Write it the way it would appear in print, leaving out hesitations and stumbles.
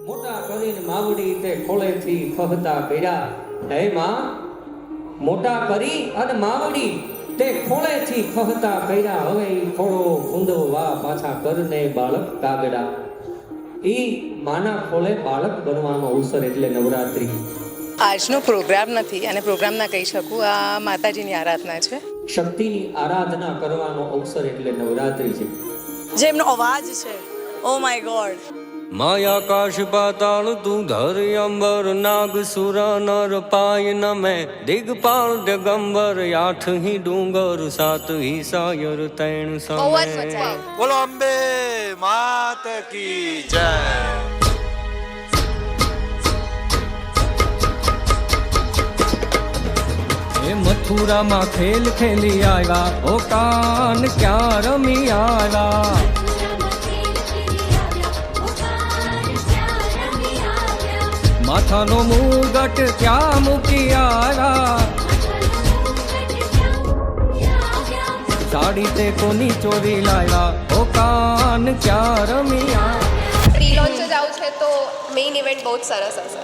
મોટા કરીને માવડી તે ખોળેથી ખહતા કર્યા. હે માં, મોટા કરી અને માવડી તે ખોળેથી ખહતા કર્યા. હવે ઈ ખોળો ખૂંદવા પાછા કરને બાળક કાગડા. ઈ માના ખોળે બાળક બનવાનો અવસર એટલે નવરાત્રી. આજનો પ્રોગ્રામ નથી અને પ્રોગ્રામ ના કહી શકું, આ માતાજીની આરાધના છે. શક્તિની આરાધના કરવાનો અવસર એટલે નવરાત્રી છે. જે એમનો અવાજ છે, ઓ માય ગોડ. માયા આકાશ પાતાળ તું ધર અંબર નાગ સુર નર પાય નમે દિગપાળ દિગંબર આઠ હી ડુંગર સાત હી સાયર તૈણ સમે. બોલો અંબે માત કી જય. મથુરામાં ખેલ ખેલી આવ્યા, ઓ કાન ક્યાં રમી આવ્યા. માથાનો મુગટ ક્યાં મૂકી આવ્યા. સાડી તે કોની ચોરી લાવ્યા, ઓ કાન ક્યાં રમી આવ્યા. પ્રી લોન્ચ જ આવું છે તો મેઇન ઇવેન્ટ બહુ જ સરસ હશે.